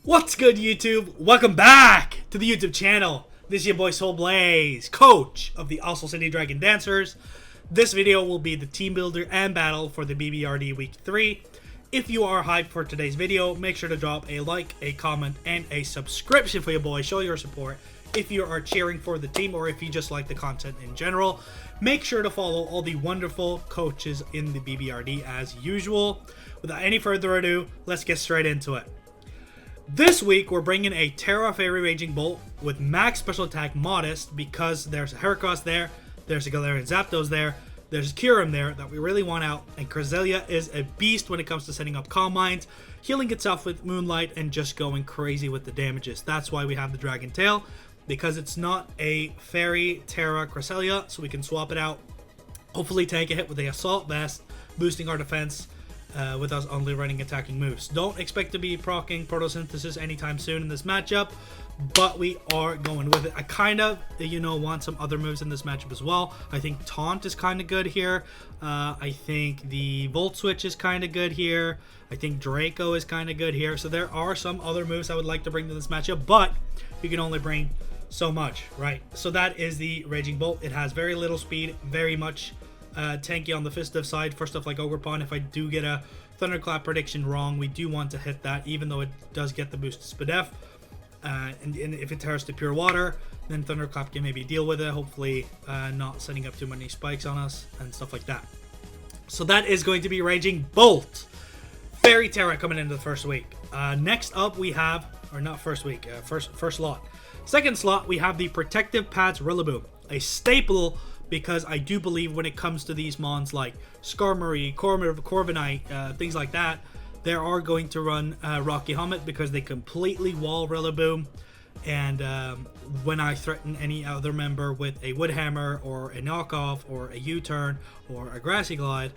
What's good, YouTube? Welcome back to the YouTube channel. This is your boy Soulblaze, coach of the GlitchxCity Dragon Dancers. This video will be the team builder and battle for the BBR-D Week 3. If you are hyped for today's video, make sure to drop a like, a comment, and a subscription for your boy. Show your support. If you are cheering for the team or if you just like the content in general, make sure to follow all the wonderful coaches in the BBR-D as usual. Without any further ado, let's get straight into it. This week, we're bringing a Terra Fairy Raging Bolt with max special attack modest because there's a Heracross there, there's a Galarian Zapdos there, there's Kyurem there that we really want out, and Cresselia is a beast when it comes to setting up Calm Minds, healing itself with Moonlight, and just going crazy with the damages. That's why we have the Dragon Tail, because it's not a Fairy Terra Cresselia, so we can swap it out, hopefully tank a hit with the Assault Vest, boosting our defense, with us only running attacking moves. Don't expect to be proccing Photosynthesis anytime soon in this matchup, but we are going with it. I kind of, want some other moves in this matchup as well. I think Taunt is kind of good here. I think the Volt Switch is kind of good here. I think Draco is kind of good here. So there are some other moves I would like to bring to this matchup, but you can only bring so much, right? So that is the Raging Bolt. It has very little speed, very much tanky on the Fistive side for stuff like Ogerpon. If I do get a Thunderclap prediction wrong, we do want to hit that, even though it does get the boost to Spadef. And if it tears to Pure Water, then Thunderclap can maybe deal with it, hopefully not setting up too many spikes on us and stuff like that. So that is going to be Raging Bolt. Fairy Terra coming into the first week. Next up we have, or not first week, first slot. Second slot, we have the Protective Pads Rillaboom, a staple, because I do believe when it comes to these mons like Skarmory, Corviknight, things like that, they are going to run Rocky Helmet because they completely wall Rillaboom. And when I threaten any other member with a Wood Hammer or a Knockoff or a U-Turn or a Grassy Glide,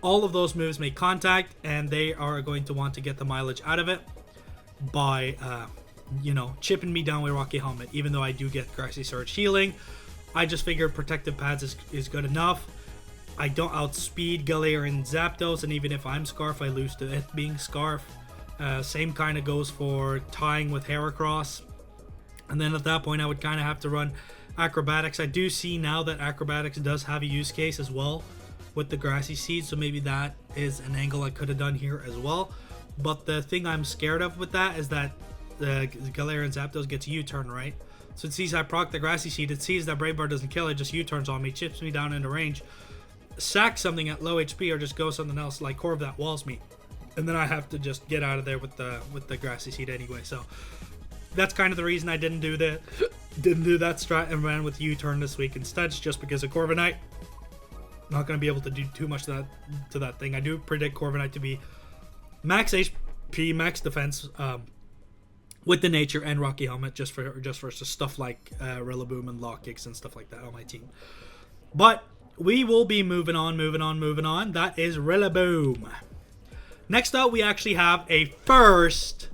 all of those moves make contact, and they are going to want to get the mileage out of it by, chipping me down with Rocky Helmet, even though I do get Grassy Surge healing. I just figured Protective Pads is good enough. I don't outspeed Galarian Zapdos, and even if I'm Scarf, I lose to it being Scarf. Same kind of goes for tying with Heracross. And then at that point, I would kind of have to run Acrobatics. I do see now that Acrobatics does have a use case as well with the Grassy Seed, so maybe that is an angle I could have done here as well. But the thing I'm scared of with that is that the Galarian Zapdos gets U-turn, right? So it sees I proc the Grassy Seed, it sees that Brave Bird doesn't kill it, just U-turns on me, chips me down into range, sacks something at low HP, or just go something else like Corv that walls me. And then I have to just get out of there with the Grassy Seed anyway. So that's kind of the reason I didn't do that strat and ran with U-turn this week instead, just because of Corviknight. Not going to be able to do too much to that thing. I do predict Corviknight to be max HP, max defense, with the Nature and Rocky Helmet, just for stuff like Rillaboom and Lock Kicks and stuff like that on my team. But we will be moving on. That is Rillaboom. Next up, we actually have a first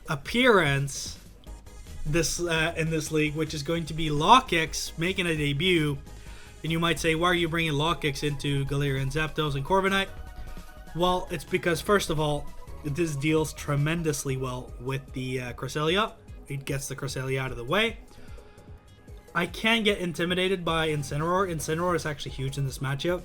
appearance in this league, which is going to be Lock Kicks making a debut. And you might say, why are you bringing Lock Kicks into Galarian Zapdos and Corviknight? Well, it's because, first of all, this deals tremendously well with the Cresselia. It gets the Cresselia out of the way. I can get intimidated by Incineroar. Incineroar is actually huge in this matchup,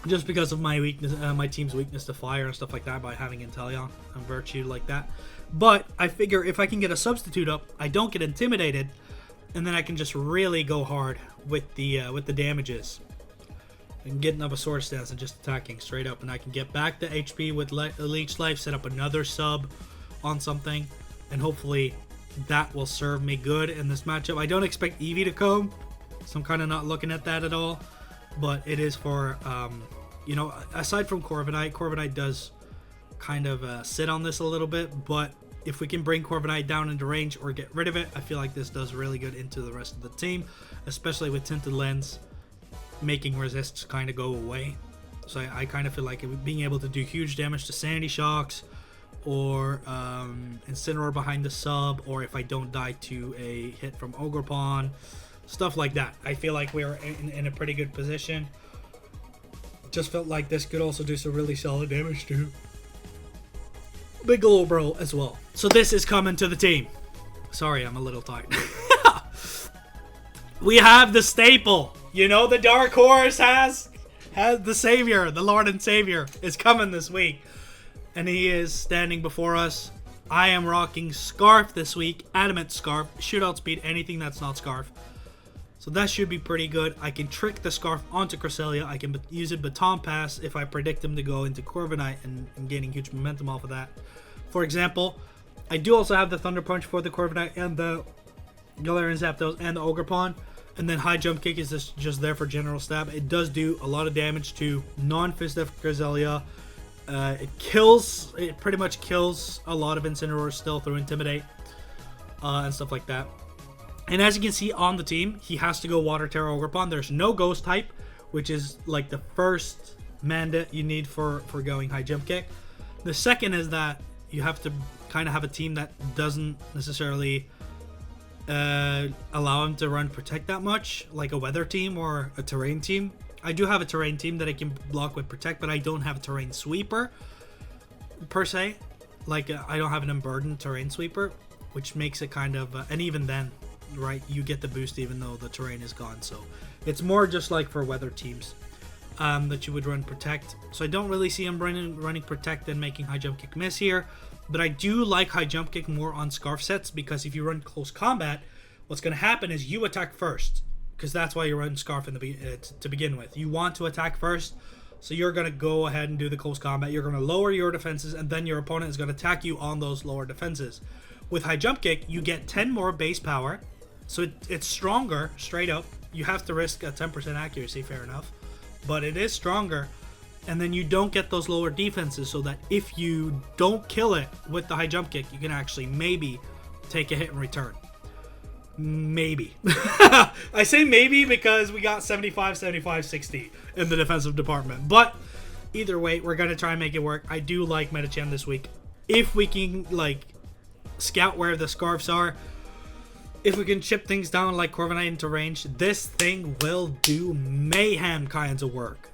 just because of my weakness, my team's weakness to fire and stuff like that, by having Inteleon and Virtue like that. But I figure if I can get a substitute up, I don't get intimidated, and then I can just really go hard with the damages. And getting up a sword stance and just attacking straight up, and I can get back the HP with Leech Life, set up another sub on something, and hopefully that will serve me good in this matchup. I don't expect Eevee to come, so I'm kind of not looking at that at all, but it is for aside from Corviknight does kind of sit on this a little bit, but if we can bring Corviknight down into range or get rid of it, I feel like this does really good into the rest of the team, especially with Tinted Lens making resists kind of go away. So I kind of feel like being able to do huge damage to Sandy Shocks, or Incineroar behind the sub, or if I don't die to a hit from Ogerpon, stuff like that. I feel like we're in a pretty good position. Just felt like this could also do some really solid damage too. Big Globro as well. So this is coming to the team. Sorry, I'm a little tired. We have the staple. You know, the Dark Horse has the Savior, the Lord and Savior is coming this week. And he is standing before us. I am rocking Scarf this week. Adamant Scarf. Shootout speed, anything that's not Scarf. So that should be pretty good. I can trick the Scarf onto Cresselia. I can use it Baton Pass if I predict him to go into Corviknight and gaining huge momentum off of that. For example, I do also have the Thunder Punch for the Corviknight and the Galarian Zapdos and the Ogerpon. And then High Jump Kick is just there for general stab. It does do a lot of damage to non-Fizdef Cresselia. It pretty much kills a lot of Incineroar still through Intimidate and stuff like that. And as you can see on the team, he has to go Water Terra Ogerpon. There's no Ghost type, which is like the first mandate you need for going High Jump Kick. The second is that you have to kind of have a team that doesn't necessarily allow him to run Protect that much, like a Weather team or a Terrain team. I do have a Terrain team that I can block with Protect, but I don't have a Terrain Sweeper per se. Like I don't have an Unburdened Terrain Sweeper, which makes it kind of and even then, right, you get the boost even though the terrain is gone. So it's more just like for Weather teams that you would run Protect. So I don't really see him running Protect and making High Jump Kick miss here. But I do like High Jump Kick more on Scarf sets, because if you run Close Combat, what's going to happen is you attack first, because that's why you run Scarf to begin with. You want to attack first, so you're going to go ahead and do the Close Combat. You're going to lower your defenses, and then your opponent is going to attack you on those lower defenses. With High Jump Kick, you get 10 more base power, so it's stronger, straight up. You have to risk a 10% accuracy, fair enough, but it is stronger. And then you don't get those lower defenses, so that if you don't kill it with the High Jump Kick, you can actually maybe take a hit in return. Maybe. I say maybe because we got 75, 75, 60 in the defensive department. But either way, we're going to try and make it work. I do like Medicham this week. If we can, like, scout where the Scarves are, if we can chip things down like Corviknight into range, this thing will do mayhem kinds of work.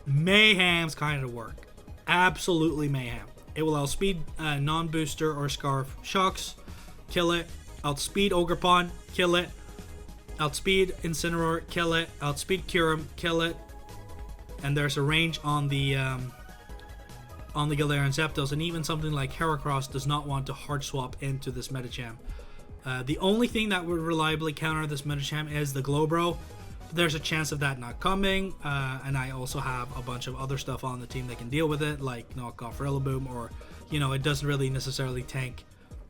Mayhem's kind of work. Absolutely mayhem. It will outspeed non-booster or Scarf Shocks, kill it. Outspeed Ogerpon, kill it. Outspeed Incineroar, kill it. Outspeed Kyurem, kill it. And there's a range on the Galarian Zapdos, and even something like Heracross does not want to hard swap into this Medicham. The only thing that would reliably counter this Medicham is the Glowbro. There's a chance of that not coming, and I also have a bunch of other stuff on the team that can deal with it, like knock off Rillaboom, or, you know, it doesn't really necessarily tank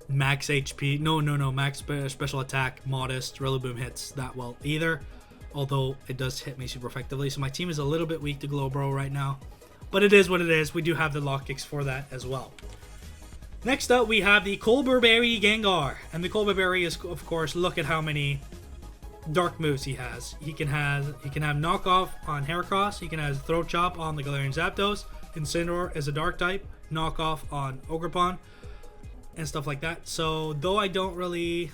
max HP. No, max special attack, modest Rillaboom hits that well either, although it does hit me super effectively. So my team is a little bit weak to Glowbro right now, but it is what it is. We do have the lock kicks for that as well. Next up, we have the Colbur Gengar, and the Colbur is, of course, look at how many dark moves he has. He can have knockoff on Heracross. He can have throat chop on the Galarian Zapdos. Incineroar is a dark type. Knockoff on Ogerpon and stuff like that. So though I don't really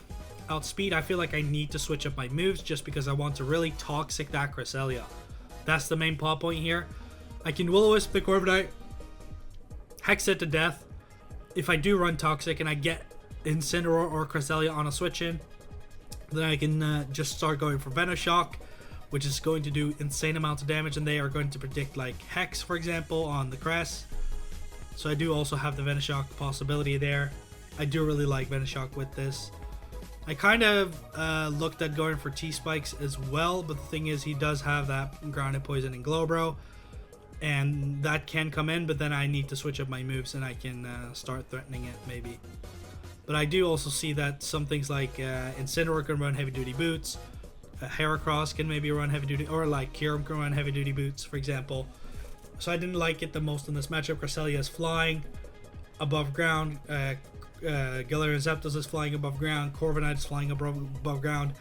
outspeed, I feel like I need to switch up my moves just because I want to really toxic that Cresselia. That's the main plot point here. I can Will-O-Wisp the Corviknight, Hex it to death. If I do run toxic and I get Incineroar or Cresselia on a switch in, then I can just start going for Venoshock, which is going to do insane amounts of damage, and they are going to predict like Hex, for example, on the Crest. So I do also have the Venoshock possibility there. I do really like Venoshock with this. I kind of looked at going for T-Spikes as well, but the thing is he does have that Grounded Poison and Glowbro, and that can come in, but then I need to switch up my moves and I can start threatening it maybe. But I do also see that some things like Incineroar can run Heavy Duty Boots, Heracross can maybe run Heavy Duty, or like Kyurem can run Heavy Duty Boots, for example. So I didn't like it the most in this matchup. Cresselia is flying above ground, Galarian Zapdos is flying above ground, Corviknight is flying above ground,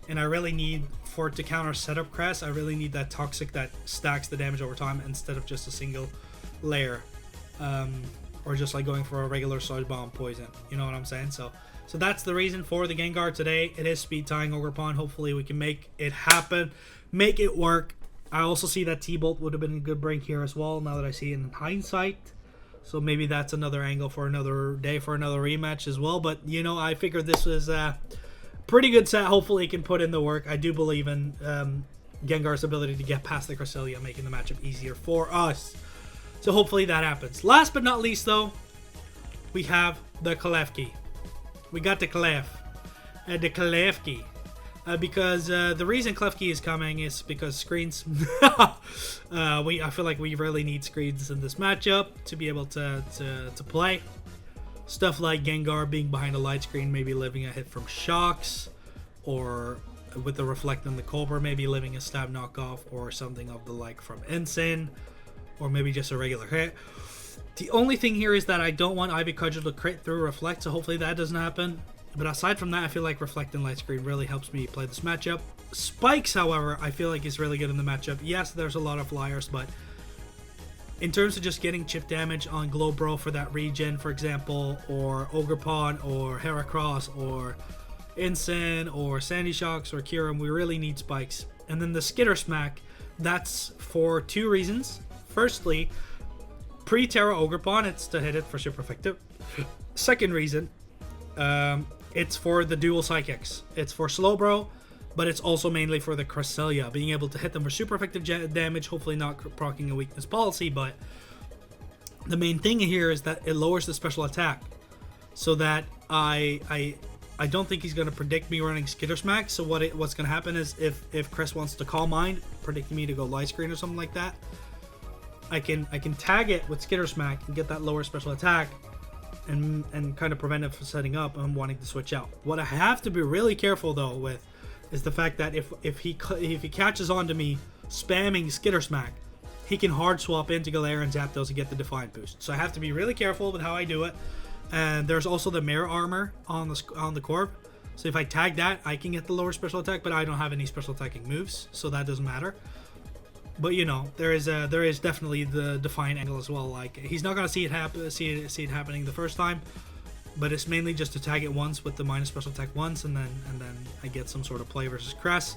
and I really need, for it to counter setup Crest, I really need that Toxic that stacks the damage over time instead of just a single layer. Or just like going for a regular Sludge Bomb Poison. You know what I'm saying? So that's the reason for the Gengar today. It is speed tying Ogerpon. Hopefully we can make it happen. Make it work. I also see that T-Bolt would have been a good bring here as well, now that I see it in hindsight. So maybe that's another angle for another day for another rematch as well. But, you know, I figured this was a pretty good set. Hopefully he can put in the work. I do believe in Gengar's ability to get past the Cresselia, making the matchup easier for us. So hopefully that happens. Last but not least, though, we have the Klefki. We got the Klefki. Because the reason Klefki is coming is because screens. I feel like we really need screens in this matchup to be able to play. Stuff like Gengar being behind a light screen, maybe living a hit from Shocks, or with the Reflect on the Cobra, maybe living a stab knockoff or something of the like from Insane, or maybe just a regular hit. The only thing here is that I don't want Ivy Cudgel to crit through Reflect, so hopefully that doesn't happen. But aside from that, I feel like Reflect and Light Screen really helps me play this matchup. Spikes, however, I feel like is really good in the matchup. Yes, there's a lot of flyers, but in terms of just getting chip damage on Glowbro for that regen, for example, or Ogerpon, or Heracross, or Insane, or Sandy Shocks, or Kyurem, we really need spikes. And then the Skitter Smack, that's for two reasons. Firstly, pre-Terra Ogerpon, it's to hit it for super effective. Second reason, it's for the dual psychics. It's for Slowbro, but it's also mainly for the Cresselia, being able to hit them for super effective damage, hopefully not proccing a weakness policy, but the main thing here is that it lowers the special attack, so that I don't think he's going to predict me running Skitter Smack. So what's going to happen is if Chris wants to Calm Mind, predicting me to go Light Screen or something like that, I can tag it with Skitter Smack and get that lower special attack, and kind of prevent it from setting up and wanting to switch out. What I have to be really careful though with is the fact that if he catches on to me spamming Skitter Smack, he can hard swap into Galarian Zapdos and get the Defiant boost. So I have to be really careful with how I do it. And there's also the Mirror Armor on the Corv. So if I tag that, I can get the lower special attack, but I don't have any special attacking moves, so that doesn't matter. But you know, there is definitely the Defiant angle as well. Like, he's not gonna see it happening the first time, but it's mainly just to tag it once with the minus special attack once, and then I get some sort of play versus Cress.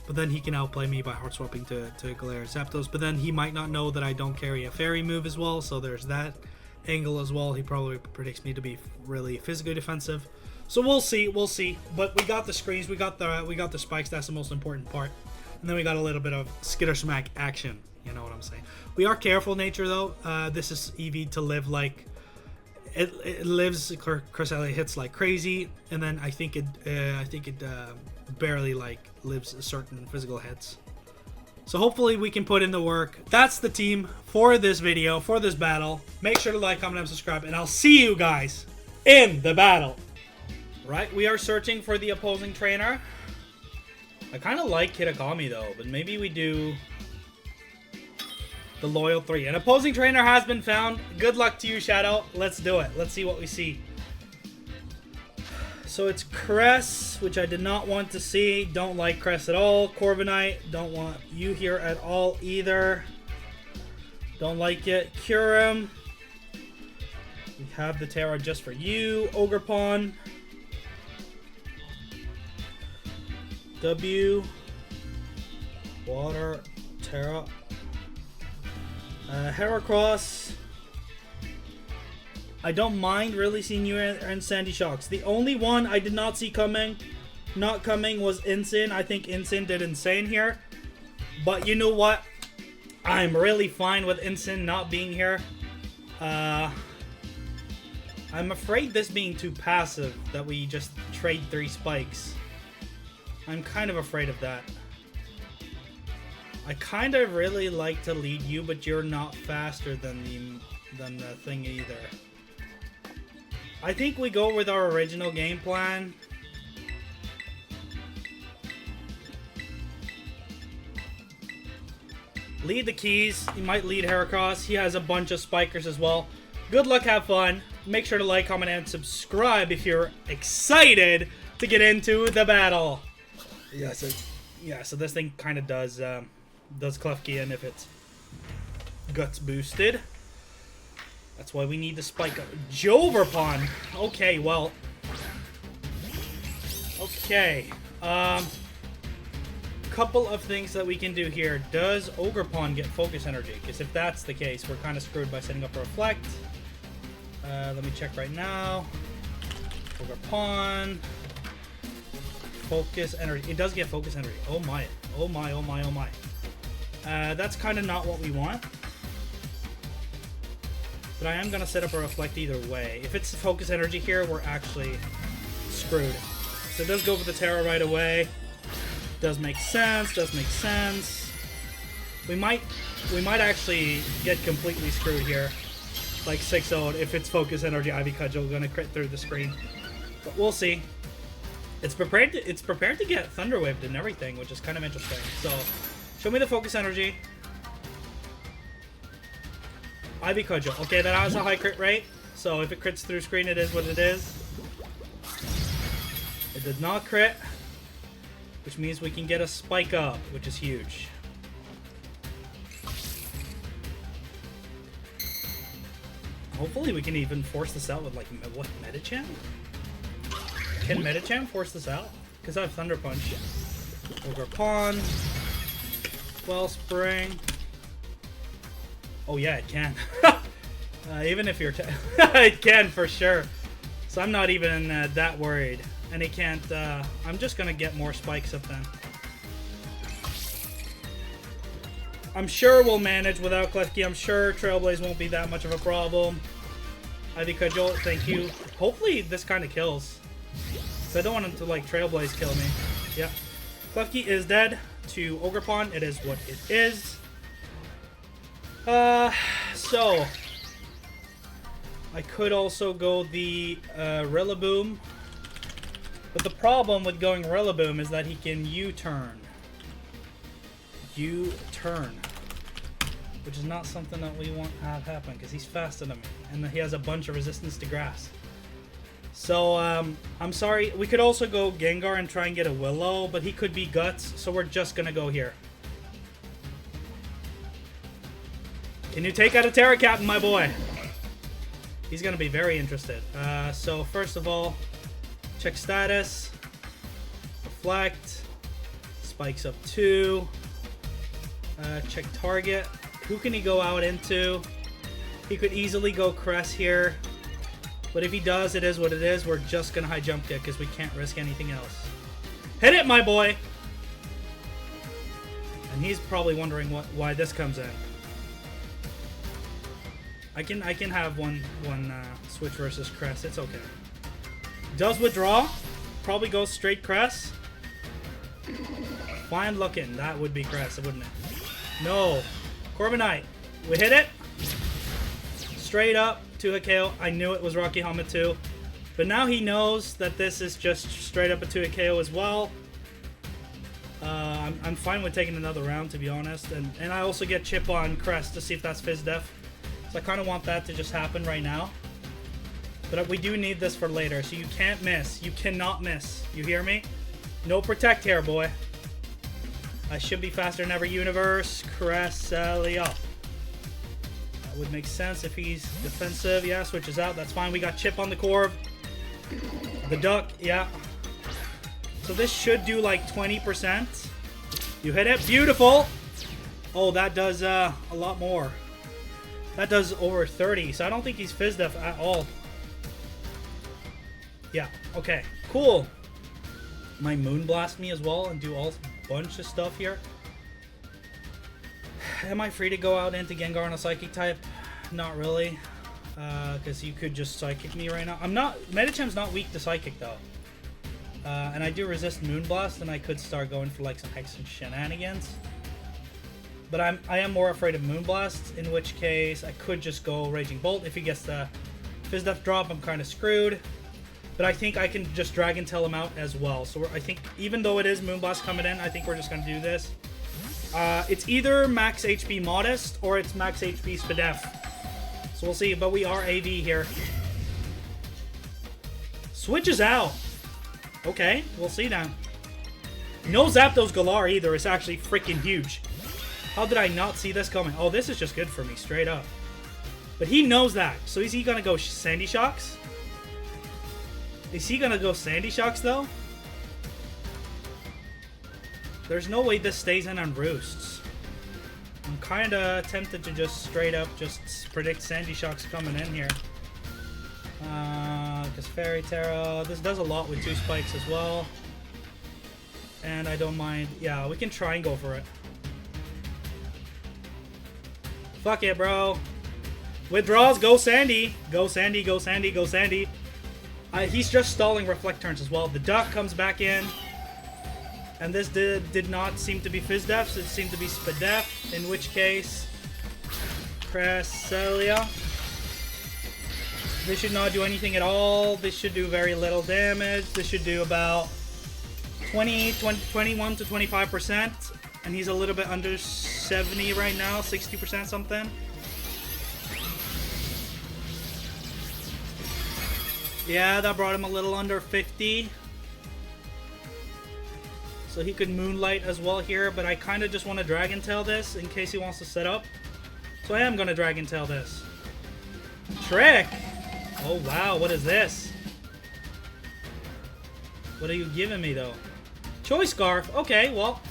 But then he can outplay me by hard swapping to Galarian Zapdos. But then he might not know that I don't carry a Fairy move as well, so there's that angle as well. He probably predicts me to be really physically defensive. So we'll see. But we got the screens, we got the spikes. That's the most important part. And then we got a little bit of Skitter Smack action. You know what I'm saying? We are careful nature though. This is Eevee to live like it lives. Cresselia hits like crazy, and then I think it barely like lives certain physical hits. So hopefully we can put in the work. That's the team for this video, for this battle. Make sure to like, comment, and subscribe, and I'll see you guys in the battle. Right, we are searching for the opposing trainer. I kind of like Kitakami though, but maybe we do the Loyal 3. An opposing trainer has been found. Good luck to you, Shoutout. Let's do it. Let's see what we see. So it's Cress, which I did not want to see. Don't like Cress at all. Corviknight, don't want you here at all either. Don't like it. Kyurem, we have the Terra just for you. Ogerpon. W. Water. Terra. Heracross. I don't mind really seeing you and Sandy Shocks. The only one I did not see not coming was Insane. I think Insane did insane here. But you know what? I'm really fine with Insane not being here. I'm afraid this being too passive, that we just trade 3 spikes. I'm kind of afraid of that. I kind of really like to lead you, but you're not faster than the thing either. I think we go with our original game plan. Lead the keys. He might lead Heracross. He has a bunch of spikers as well. Good luck, have fun. Make sure to like, comment, and subscribe if you're excited to get into the battle. Yeah, so this thing kind of does Klefki in if it's guts boosted. That's why we need to spike up. Joverpon. Okay, well. Okay. Couple of things that we can do here. Does Ogerpon get focus energy? Because if that's the case, we're kind of screwed by setting up a Reflect. Let me check right now. Ogre Pawn. Focus energy. It does get focus energy. Oh my. Oh my, oh my, oh my. That's kind of not what we want. But I am going to set up a reflect either way. If it's focus energy here, we're actually screwed. So it does go for the Terra right away. Does make sense, does make sense. We might actually get completely screwed here. Like 6-0 if it's focus energy Ivy Cudgel gonna crit through the screen. But we'll see. It's prepared to get Thunder Waved and everything, which is kind of interesting. So show me the focus energy. Ivy Cudgel. Okay, that has a high crit rate. So if it crits through screen, it is what it is. It did not crit, which means we can get a spike up, which is huge. Hopefully we can even force this out with, like, what, Medicham? Can Medicham force this out? Because I have Thunder Punch. Ogre Pawn. Wellspring. Oh yeah, it can. Even if you're... it can, for sure. So I'm not even that worried. And it can't... I'm just going to get more spikes up then. I'm sure we'll manage without Klefki. I'm sure Trailblaze won't be that much of a problem. Ivy Cudgel, thank you. Hopefully this kind of kills. So I don't want him to, like, Trailblaze kill me. Yeah. Klefki is dead to Ogre Pawn. It is what it is. So... I could also go the Rillaboom. But the problem with going Rillaboom is that he can U-turn. U-turn. Which is not something that we want to have happen, because he's faster than me. And he has a bunch of resistance to grass. So, I'm sorry. We could also go Gengar and try and get a Willow, but he could be Guts, so we're just going to go here. Can you take out a Terra Captain, my boy? He's going to be very interested. So, first of all, check status. Reflect. Spikes up 2. Check target. Who can he go out into? He could easily go Crest here. But if he does, it is what it is. We're just going to high jump kick because we can't risk anything else. Hit it, my boy! And he's probably wondering why this comes in. I can have one switch versus Crest. It's okay. Does withdraw. Probably goes straight Crest. Fine looking. That would be Crest, wouldn't it? No. Corviknight. We hit it. Straight up to a KO. I knew it was Rocky Helmet too. But now he knows that this is just straight up a 2-hit KO as well. I'm fine with taking another round, to be honest. And I also get Chip on Crest to see if that's Fizz Def. So I kind of want that to just happen right now. But we do need this for later, so you can't miss. You cannot miss. You hear me? No Protect here, boy. I should be faster than ever, universe. Cresselia. That would make sense if he's defensive. Yeah, switches out. That's fine. We got Chip on the Corv. The Duck. Yeah. So this should do like 20%. You hit it. Beautiful. Oh, that does a lot more. That does over 30. So I don't think he's Fizz Def at all. Yeah. Okay. Cool. Might Moonblast me as well and do all bunch of stuff here. Am I free to go out into Gengar on a Psychic type? Not really. Because you could just Psychic me right now. I'm not... Medicham's not weak to Psychic though. And I do resist Moonblast, and I could start going for like some Hex and shenanigans. But I am more afraid of Moonblast, in which case I could just go Raging Bolt. If he gets the Fizz Def drop, I'm kind of screwed. But I think I can just Dragon Tail him out as well. So I think, even though it is Moonblast coming in, I think we're just going to do this. It's either max HP Modest, or it's max HP Spadef. So we'll see, but we are AV here. Switches out. Okay, we'll see now. No Zapdos Galar either. It's actually freaking huge. How did I not see this coming? Oh, this is just good for me, straight up. But he knows that. So is he going to go Sandy Shocks? Is he going to go Sandy Shocks, though? There's no way this stays in on Roosts. I'm kind of tempted to just straight up just predict Sandy Shocks coming in here. Because Fairy Terra, this does a lot with 2 spikes as well. And I don't mind. Yeah, we can try and go for it. Fuck it, bro. Withdraws, go Sandy. Go Sandy, go Sandy, go Sandy. He's just stalling reflect turns as well. The duck comes back in. And this did not seem to be Fizdefs. It seemed to be Spadef. In which case, Cresselia. This should not do anything at all. This should do very little damage. This should do about 21 to 25%. And he's a little bit under 70 right now. 60% something. Yeah, that brought him a little under 50. So he could Moonlight as well here, but I kind of just want to Dragon Tail this in case he wants to set up. So I am going to Dragon Tail this. Trick! Oh wow, what is this? What are you giving me though? Choice Scarf, okay, well.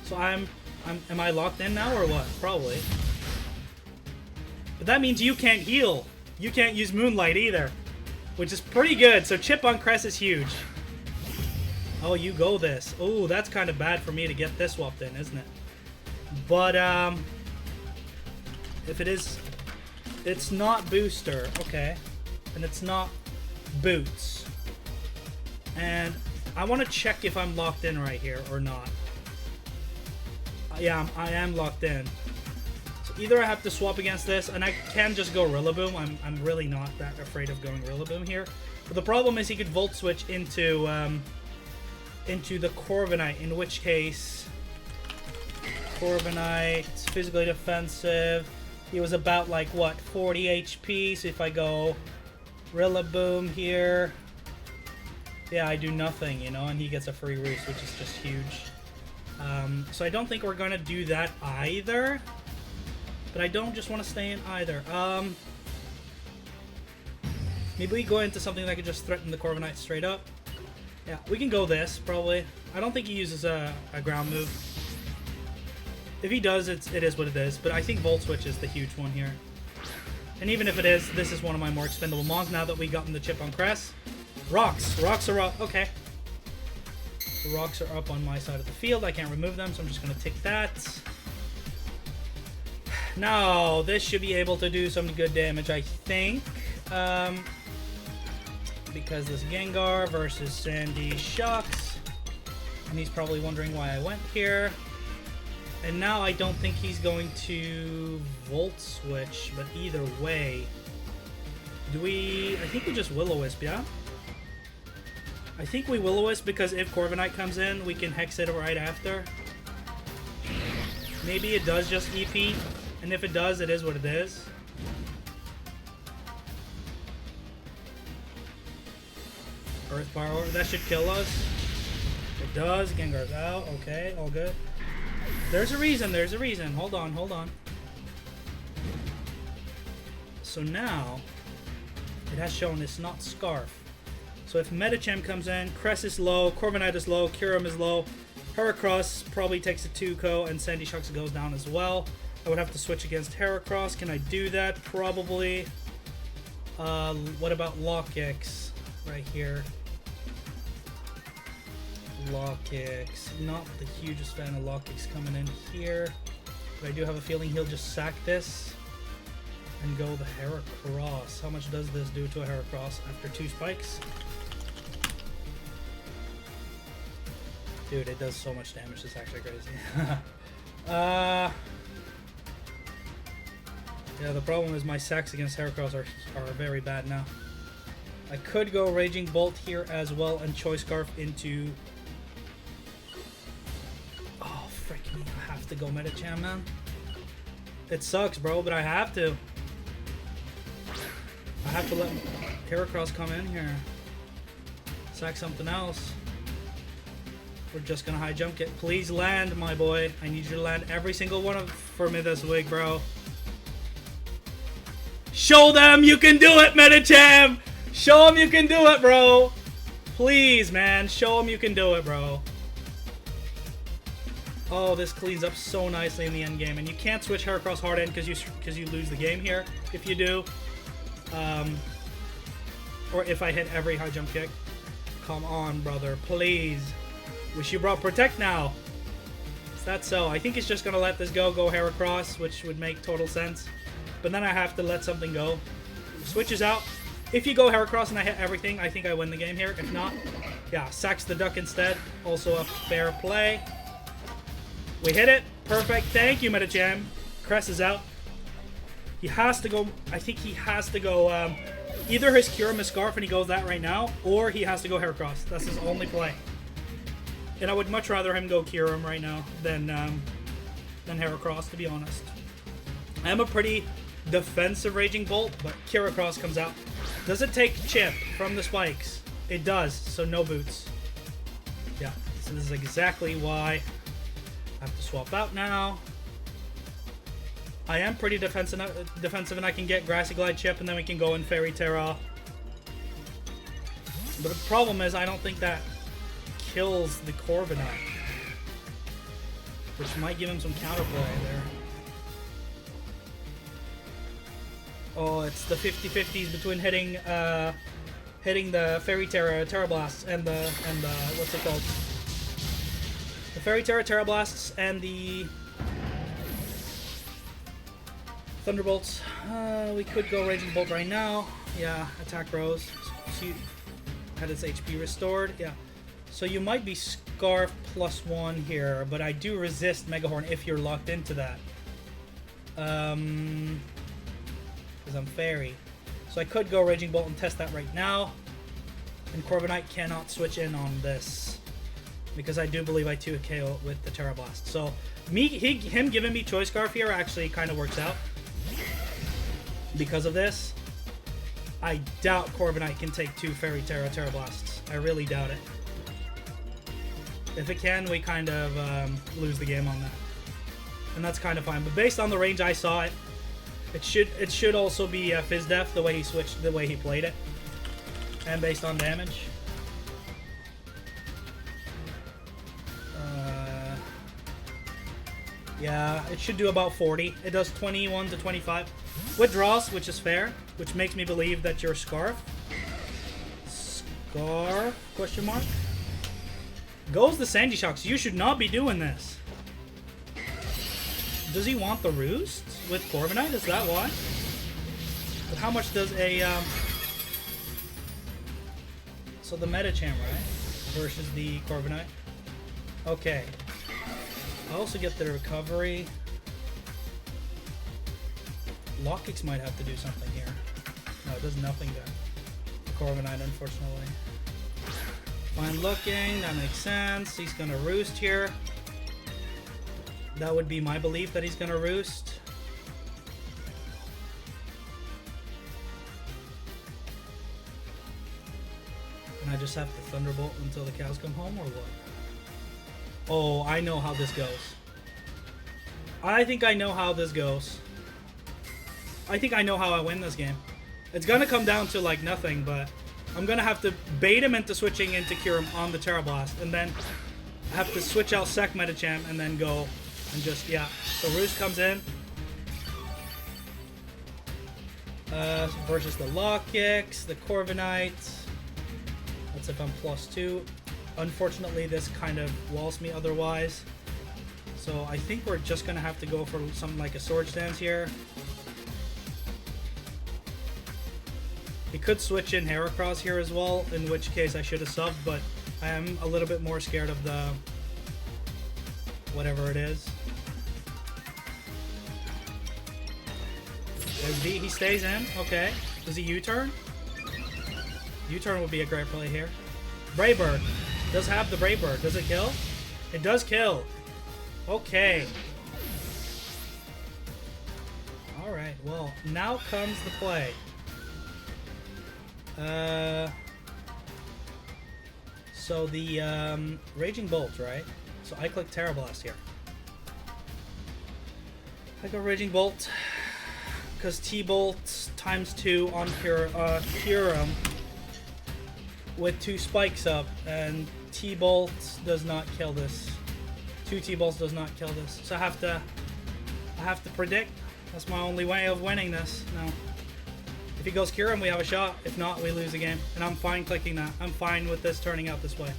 So am I locked in now or what? Probably. But that means you can't heal. You can't use Moonlight either, which is pretty good. So chip on Crest is huge. Oh, you go this. Oh, that's kind of bad for me to get this swapped in, isn't it? But, if it is, it's not Booster, okay. And it's not Boots. And I want to check if I'm locked in right here or not. Yeah, I am locked in. So either I have to swap against this, and I can just go Rillaboom. I'm really not that afraid of going Rillaboom here. But the problem is he could Volt Switch into the Corviknight, in which case Corviknight's physically defensive. He was about like what, 40 HP. So if I go Rillaboom here, yeah, I do nothing, you know, and he gets a free roost, which is just huge. So I don't think we're gonna do that either. But I don't just want to stay in either. Maybe we go into something that could just threaten the Corviknight straight up. Yeah, we can go this, probably. I don't think he uses a ground move. If he does, it is what it is. But I think Volt Switch is the huge one here. And even if it is, this is one of my more expendable mons now that we gotten the chip on Crest. Rocks. Rocks are up. Okay. The rocks are up on my side of the field. I can't remove them, so I'm just going to take that. Now, this should be able to do some good damage, I think. Because this Gengar versus Sandy Shucks. And he's probably wondering why I went here. And now I don't think he's going to Volt Switch, but either way. I think we just Will-O-Wisp, yeah? I think we Will-O-Wisp because if Corviknight comes in, we can Hex it right after. Maybe it does just EP, and if it does, it is what it is. Earth Power, that should kill us. It does, Gengar's out, okay, all good. There's a reason, hold on. So now, it has shown it's not Scarf. So if Medicham comes in, Crest is low, Corviknight is low, Kyurem is low, Heracross probably takes a 2-ko, and Sandy Shucks goes down as well. I would have to switch against Heracross. Can I do that? Probably. What about Lockix right here? Lockix. Not the hugest fan of Lockix coming in here. But I do have a feeling he'll just sack this and go the Heracross. How much does this do to a Heracross after 2 spikes? Dude, it does so much damage. It's actually crazy. Yeah, the problem is my sacks against Heracross are very bad now. I could go Raging Bolt here as well and Choice Scarf into... Oh, freaking! I have to go Medicham, man. It sucks, bro, but I have to. I have to let Heracross come in here. Sack something else. We're just gonna high jump it. Please land, my boy. I need you to land every single one for me this week, bro. Show them you can do it, Medicham! Show them you can do it, bro! Please, man. Show them you can do it, bro. Oh, this cleans up so nicely in the end game. And you can't switch Heracross hard end because you lose the game here if you do. Or if I hit every high jump kick. Come on, brother, please. Wish you brought Protect now. Is that so? I think he's just going to let this go hair across, which would make total sense. But then I have to let something go. Switches out. If you go hair across and I hit everything, I think I win the game here. If not, yeah, sacks the duck instead. Also a fair play. We hit it. Perfect. Thank you, Metacham. Cress is out. He has to go. I think he has to go. Either his Cure his Scarf and he goes that right now, or he has to go hair across. That's his only play. And I would much rather him go Cure him right now than hair across, to be honest. I am a pretty defensive Raging Bolt, but Cure across comes out. Does it take chip from the spikes? It does, so no boots. Yeah, so this is exactly why I have to swap out now. I am pretty defensive and I can get Grassy Glide chip and then we can go in Fairy Terra. But the problem is I don't think that kills the Corviknight, which might give him some counterplay there. Oh, it's the 50-50s between hitting the Fairy Terra Terra Blasts and the what's it called? The Fairy Terra Terra Blasts and the Thunderbolts. We could go Raging Bolt right now. Yeah, attack Rose. She had its HP restored. Yeah. So you might be Scarf +1 here, but I do resist Mega Horn if you're locked into that. Because I'm Fairy. So I could go Raging Bolt and test that right now. And Corviknight cannot switch in on this. Because I do believe I 2KO with the Terra Blast. So him giving me Choice Scarf here actually kind of works out. Because of this. I doubt Corviknight can take 2 Fairy Terra Terra Blasts. I really doubt it. If it can, we kind of lose the game on that. And that's kind of fine. But based on the range I saw it should also be Fizz Def, the way he switched, the way he played it. And based on damage. Yeah, it should do about 40. It does 21 to 25. Withdraws, which is fair, which makes me believe that you're Scarf. Scarf? Question mark? Goes the Sandy Shocks. You should not be doing this. Does he want the Roost with Corviknight? Is that why? But how much does a... So the Metacham, right? Versus the Corviknight. Okay. I also get the recovery. Lock Kicks might have to do something here. No, it does nothing to Corviknight, unfortunately. Fine looking, that makes sense. He's gonna Roost here. That would be my belief that he's gonna Roost. And I just have to Thunderbolt until the cows come home, or what? Oh, I know how this goes. I think I know how this goes. I think I know how I win this game. It's gonna come down to like nothing, but I'm gonna have to bait him into switching into Cure him on the Terra Blast, and then I have to switch out Sec Metacham and then go and just, yeah. So Roost comes in. Versus the Lock Kicks, the Corviknight. That's if I'm +2. Unfortunately, this kind of walls me otherwise. So I think we're just gonna have to go for something like a Sword Stance here. He could switch in Heracross here as well, in which case I should have subbed, but I am a little bit more scared of the... whatever it is. There's V, he stays in, okay. Does he U-turn? U-turn would be a great play here. Brave Bird. Does have the Brave Bird. Does it kill? It does kill. Okay. Alright, well, now comes the play. So the Raging Bolt, right? So I click Terra Blast here. I go Raging Bolt because T-Bolt ×2 on Kyurem with 2 spikes up, and T-Bolt does not kill this. 2 T-Bolts does not kill this. So I have to predict. That's my only way of winning this. No. If he goes Kyurem, we have a shot. If not, we lose the game. And I'm fine clicking that. I'm fine with this turning out this way.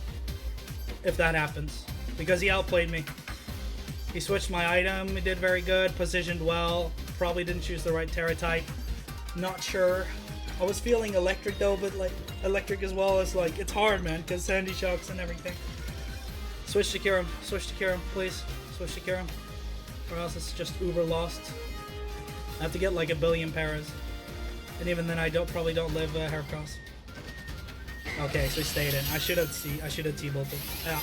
If that happens. Because he outplayed me. He switched my item. He did very good. Positioned well. Probably didn't choose the right Terra type. Not sure. I was feeling electric though, but like electric as well as like, it's hard, man, because Sandy Shocks and everything. Switch to Kyurem. Switch to Kyurem, please. Switch to Kyurem. Or else it's just uber lost. I have to get like a billion paras. And even then I probably don't live Heracross. Okay, so he stayed in. I should have T-bolted. Yeah.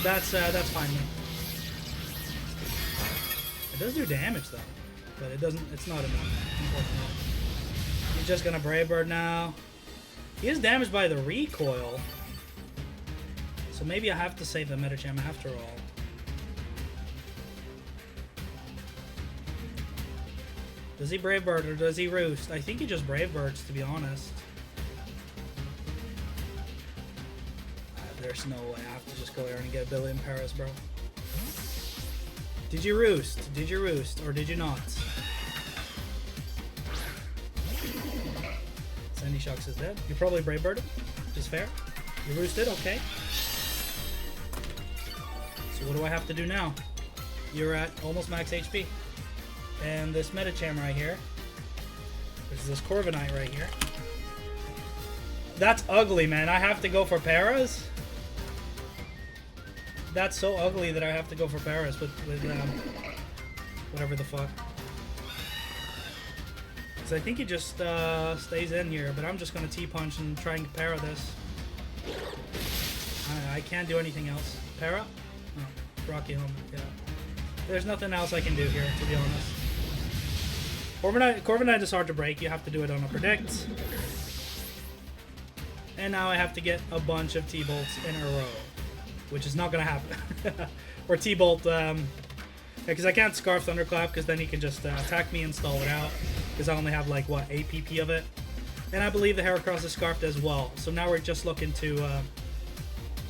That's fine then. It does do damage though. But it's not enough, unfortunately. He's just gonna Brave Bird now. He is damaged by the recoil. So maybe I have to save the Metacham after all. Does he Brave Bird or does he Roost? I think he just Brave Birds, to be honest. There's no way. I have to just go there and get a billion paras, bro. Did you Roost? Did you Roost? Or did you not? Sandy Shocks is dead. You probably Brave Birded, which is fair. You Roosted, okay. So what do I have to do now? You're at almost max HP. And this Metacham right here. Which is this Corviknight right here. That's ugly, man. I have to go for paras? That's so ugly that I have to go for paras with whatever the fuck. Because I think he just stays in here, but I'm just going to T-punch and try and para this. I can't do anything else. Para? No. Rocky Helmet, yeah. There's nothing else I can do here, to be honest. Corviknight is hard to break. You have to do it on a Predict. And now I have to get a bunch of T-bolts in a row. Which is not going to happen. Or T-bolt, because I can't Scarf Thunderclap, because then he can just attack me and stall it out. Because I only have, like, what, 8 PP of it. And I believe the Heracross is Scarfed as well. So now we're just looking to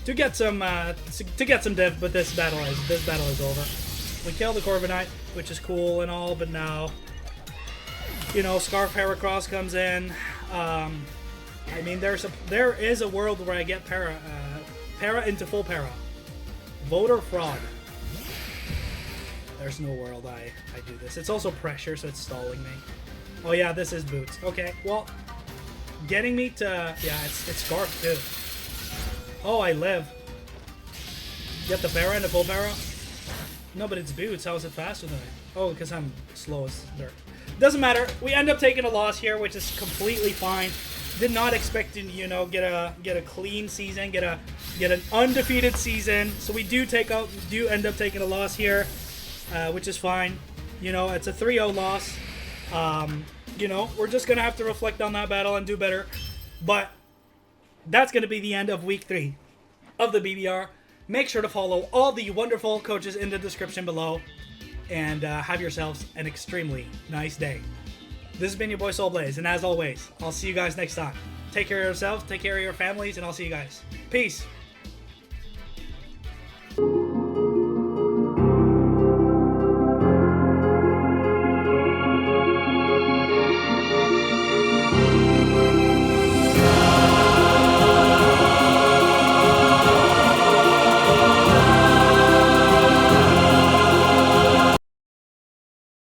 get some div, but this battle is over. We kill the Corviknight, which is cool and all, but now, you know, Scarf Heracross comes in. I mean, there is a world where I get para into full para. Voter fraud. There's no world I do this. It's also pressure, so it's stalling me. Oh yeah, this is boots. Okay, well, getting me to, yeah, it's Scarf too. Oh, I live. Get the para into full para. No, but it's boots. How is it faster than me? Oh, because I'm slow as dirt. Doesn't matter. We end up taking a loss here, which is completely fine. Did not expect to, you know, get a clean season, get an undefeated season. So we do end up taking a loss here, which is fine. You know, it's a 3-0 loss. You know, we're just gonna have to reflect on that battle and do better. But that's gonna be the end of week 3 of the BBR. Make sure to follow all the wonderful coaches in the description below, and have yourselves an extremely nice day. This has been your boy Soulblaze, and as always, I'll see you guys next time. Take care of yourselves, take care of your families, and I'll see you guys. Peace.